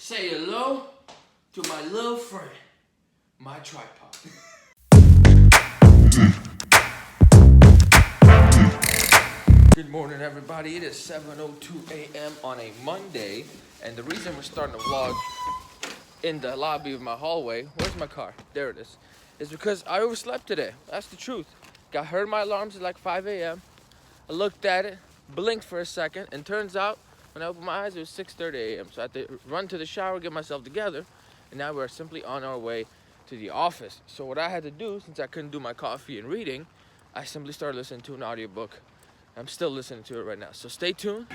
say hello to my little friend, my tripod. Good morning, everybody. It is 7:02 a.m. on a Monday, and the reason we're starting to vlog in the lobby of my hallway, where's my car? There it is because I overslept today. That's the truth. Heard my alarms at like 5 a.m. I looked at it, blinked for a second, and turns out when I opened my eyes, it was 6:30 a.m. So I had to run to the shower, get myself together, and now we're simply on our way to the office. So what I had to do, since I couldn't do my coffee and reading, I simply started listening to an audiobook. I'm still listening to it right now, so stay tuned.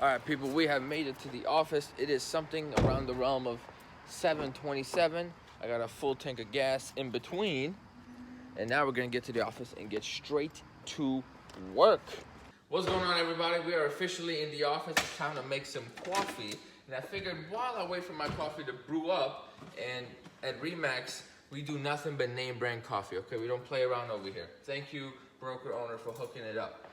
All right, people, we have made it to the office. It is something around the realm of 7:27. I got a full tank of gas in between, and now we're gonna get to the office and get straight to work. What's going on, everybody? We are officially in the office. It's time to make some coffee, and I figured while I wait for my coffee to brew up, and at Remax, we do nothing but name brand coffee, okay? We don't play around over here. Thank you, broker owner, for hooking it up.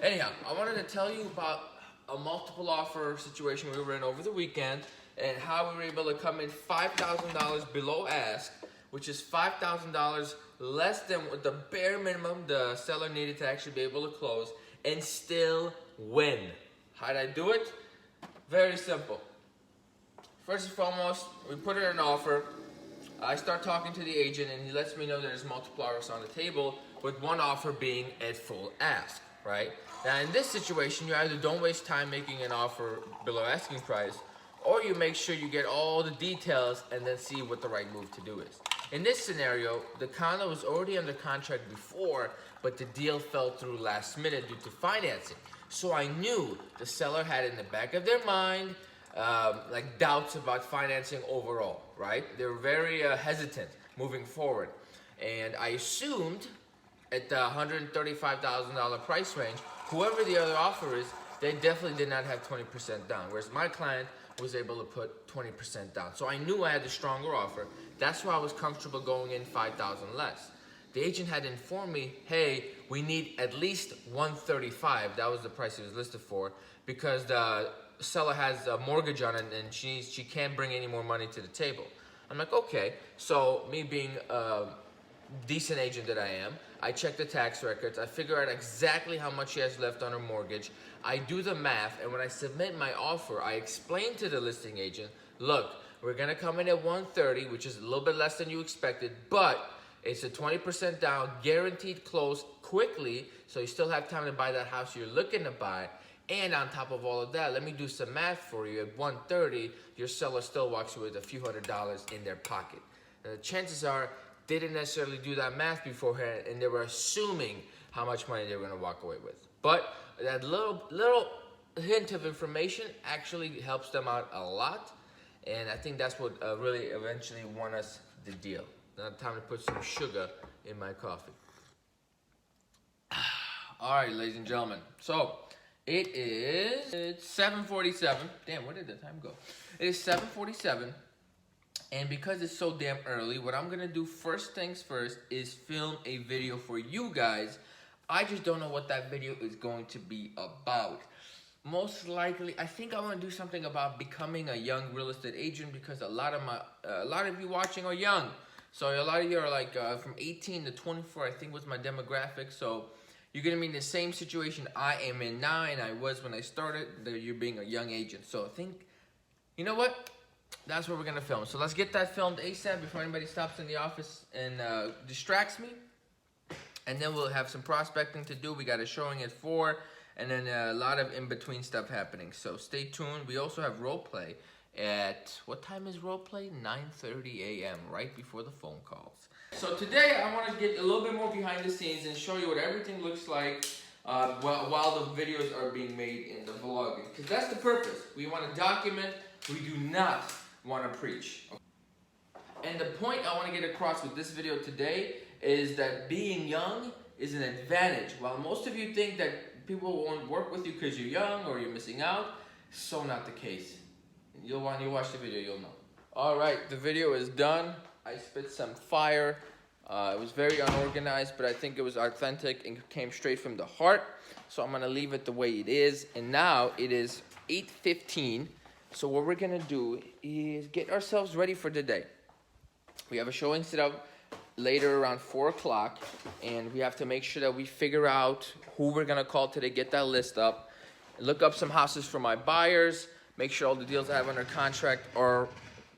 Anyhow, I wanted to tell you about a multiple offer situation we were in over the weekend and how we were able to come in $5,000 below ask, which is $5,000 less than what the bare minimum the seller needed to actually be able to close and still win. How did I do it? Very simple. First and foremost, we put in an offer. I start talking to the agent and he lets me know there's multiple offers on the table, with one offer being at full ask, right? Now in this situation, you either don't waste time making an offer below asking price, or you make sure you get all the details and then see what the right move to do is. In this scenario, the condo was already under contract before, but the deal fell through last minute due to financing. So I knew the seller had in the back of their mind like doubts about financing overall, right? They were very hesitant moving forward. And I assumed at the $135,000 price range, whoever the other offer is, they definitely did not have 20% down, whereas my client was able to put 20% down. So I knew I had the stronger offer. That's why I was comfortable going in $5,000 less. The agent had informed me, hey, we need at least $135. That was the price it was listed for, because the seller has a mortgage on it and she can't bring any more money to the table. I'm like, okay. So me being a decent agent that I am, I check the tax records, I figure out exactly how much she has left on her mortgage, I do the math, and when I submit my offer, I explain to the listing agent, look, we're gonna come in at 130, which is a little bit less than you expected, but it's a 20% down, guaranteed close quickly, so you still have time to buy that house you're looking to buy. And on top of all of that, let me do some math for you. At 130, your seller still walks away with a few $100s in their pocket. Now, the chances are they didn't necessarily do that math beforehand, and they were assuming how much money they were going to walk away with. But that little hint of information actually helps them out a lot, and I think that's what really eventually won us the deal. Now time to put some sugar in my coffee. All right, ladies and gentlemen. So it's 7:47. Damn, where did the time go? It is 7:47. And because it's so damn early, what I'm gonna do first things first is film a video for you guys. I just don't know what that video is going to be about. Most likely, I think I want to do something about becoming a young real estate agent, because a lot of you watching are young. So a lot of you are like from 18 to 24, I think was my demographic. So you're gonna be in the same situation I am in now, and I was when I started. That you're being a young agent. So I think, you know what? That's what we're gonna film. So let's get that filmed ASAP before anybody stops in the office and distracts me. And then we'll have some prospecting to do. We got a showing at 4, and then a lot of in-between stuff happening. So stay tuned. We also have role play at, what time is role play? 9:30 a.m. right before the phone calls. So today I want to get a little bit more behind the scenes and show you what everything looks like while the videos are being made in the vlogging. Because that's the purpose. We want to document. We do not want to preach. And the point I want to get across with this video today is that being young is an advantage. While most of you think that people won't work with you because you're young or you're missing out, so not the case. When you watch the video, you'll know. All right, the video is done. I spit some fire It was very unorganized, but I think it was authentic and came straight from the heart. So I'm gonna leave it the way it is. And now it is 8:15. So what we're gonna do is get ourselves ready for the day. We have a showing set up later around 4 o'clock, and we have to make sure that we figure out who we're gonna call today, get that list up, look up some houses for my buyers, make sure all the deals I have under contract are,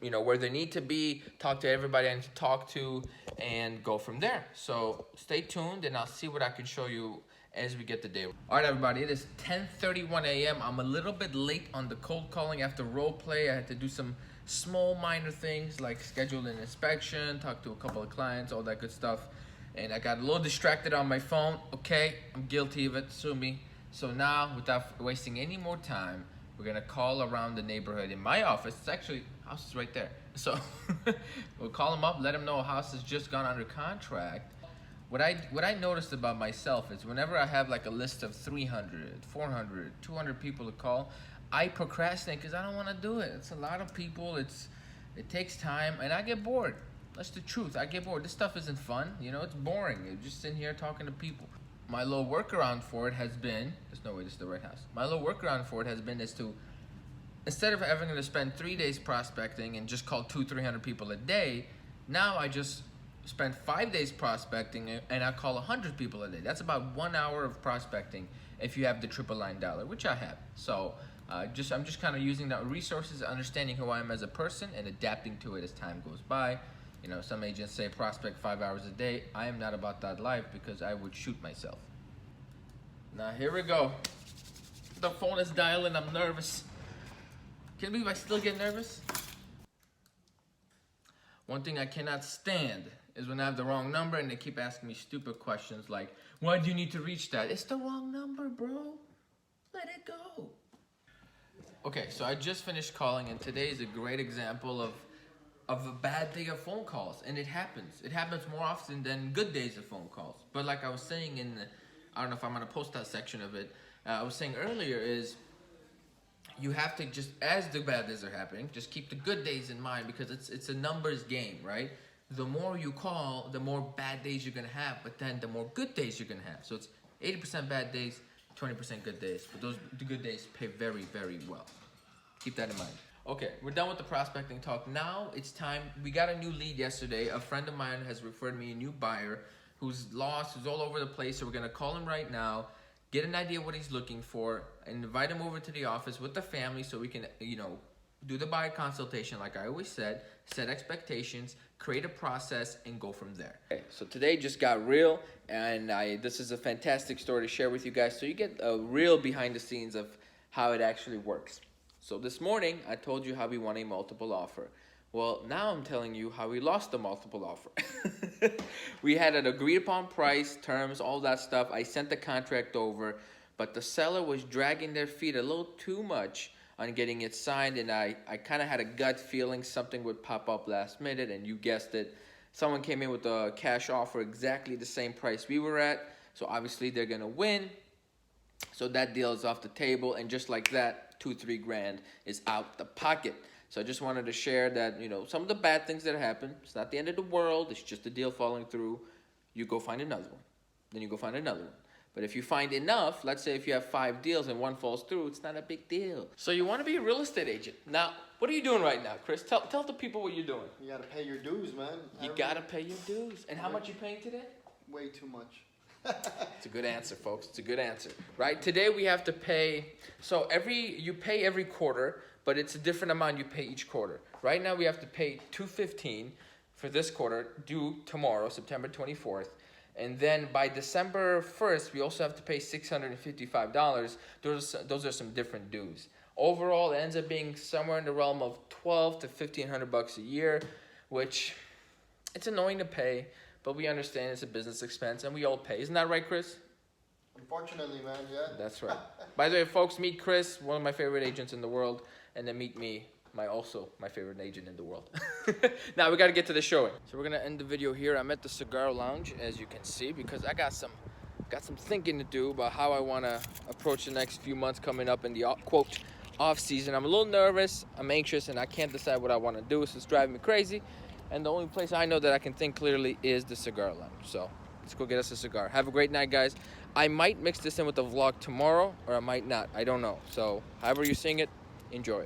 you know, where they need to be, talk to everybody I need to talk to, and go from there. So stay tuned, and I'll see what I can show you as we get the day. All right, everybody, it is 10:31 a.m. I'm a little bit late on the cold calling after role play. I had to do some small minor things like schedule an inspection, talk to a couple of clients, all that good stuff. And I got a little distracted on my phone. Okay, I'm guilty of it, sue me. So now, without wasting any more time, we're gonna call around the neighborhood. In my office, it's actually, house is right there. So we'll call them up, let them know a house has just gone under contract. What I noticed about myself is whenever I have like a list of 300, 400, 200 people to call, I procrastinate because I don't want to do it. It's a lot of people. It takes time, and I get bored. That's the truth. I get bored. This stuff isn't fun. You know, it's boring. You're just sitting here talking to people. My little workaround for it has been, there's no way this is the right house. My little workaround for it has been is to, instead of having to spend 3 days prospecting and just call 200-300 people a day, now I just spend 5 days prospecting and I call 100 people a day. That's about 1 hour of prospecting if you have the triple line dollar, which I have. So I'm just kind of using the resources, understanding who I am as a person, and adapting to it as time goes by. You know, some agents say prospect 5 hours a day. I am not about that life because I would shoot myself. Now here we go. The phone is dialing. I'm nervous. Can you believe I still get nervous? One thing I cannot stand is when I have the wrong number and they keep asking me stupid questions like, why do you need to reach that? It's the wrong number, bro. Let it go. Okay, so I just finished calling, and today is a great example of a bad day of phone calls, and it happens. It happens more often than good days of phone calls. But like I was saying I don't know if I'm gonna post that section of it, I was saying earlier is you have to just, as the bad days are happening, just keep the good days in mind because it's a numbers game, right? The more you call, the more bad days you're gonna have, but then the more good days you're gonna have. So it's 80% bad days, 20% good days, but the good days pay very, very well. Keep that in mind. Okay, we're done with the prospecting talk. Now it's time. We got a new lead yesterday. A friend of mine has referred me a new buyer who's lost, who's all over the place. So we're gonna call him right now, get an idea what he's looking for, and invite him over to the office with the family so we can, you know, do the buyer consultation like I always said, set expectations, create a process, and go from there. Okay, so today just got real, and this is a fantastic story to share with you guys so you get a real behind the scenes of how it actually works. So this morning, I told you how we won a multiple offer. Well, now I'm telling you how we lost the multiple offer. We had an agreed upon price, terms, all that stuff. I sent the contract over, but the seller was dragging their feet a little too much on getting it signed, and I kind of had a gut feeling something would pop up last minute, and you guessed it. Someone came in with a cash offer exactly the same price we were at, so obviously they're gonna win. So that deal is off the table, and just like that, 2-3 grand is out the pocket. So I just wanted to share that, you know, some of the bad things that happen, it's not the end of the world, it's just a deal falling through. You go find another one, then you go find another one. But if you find enough, let's say if you have 5 deals and one falls through, it's not a big deal. So you want to be a real estate agent. Now, what are you doing right now, Chris? Tell the people what you're doing. You got to pay your dues, man. You got to pay your dues. And how much you paying today? Way too much. It's a good answer, folks. It's a good answer, right? Today we have to pay, so you pay every quarter, but it's a different amount you pay each quarter. Right now we have to pay $215 for this quarter, due tomorrow, September 24th. And then by December 1st, we also have to pay $655. Those are some different dues. Overall, it ends up being somewhere in the realm of $1,200 to $1,500 a year, which it's annoying to pay, but we understand it's a business expense, and we all pay. Isn't that right, Chris? Unfortunately, man, yeah. That's right. By the way, folks, meet Chris, one of my favorite agents in the world, and then meet me, my favorite agent in the world. Now we got to get to the showing. So we're gonna end the video here. I'm at the cigar lounge, as you can see, because I got some thinking to do about how I want to approach the next few months coming up in the quote off season. I'm a little nervous, I'm anxious, and I can't decide what I want to do. So it's driving me crazy. And the only place I know that I can think clearly is the cigar lounge. So let's go get us a cigar. Have a great night, guys. I might mix this in with the vlog tomorrow, or I might not. I don't know. So however you're seeing it, enjoy it.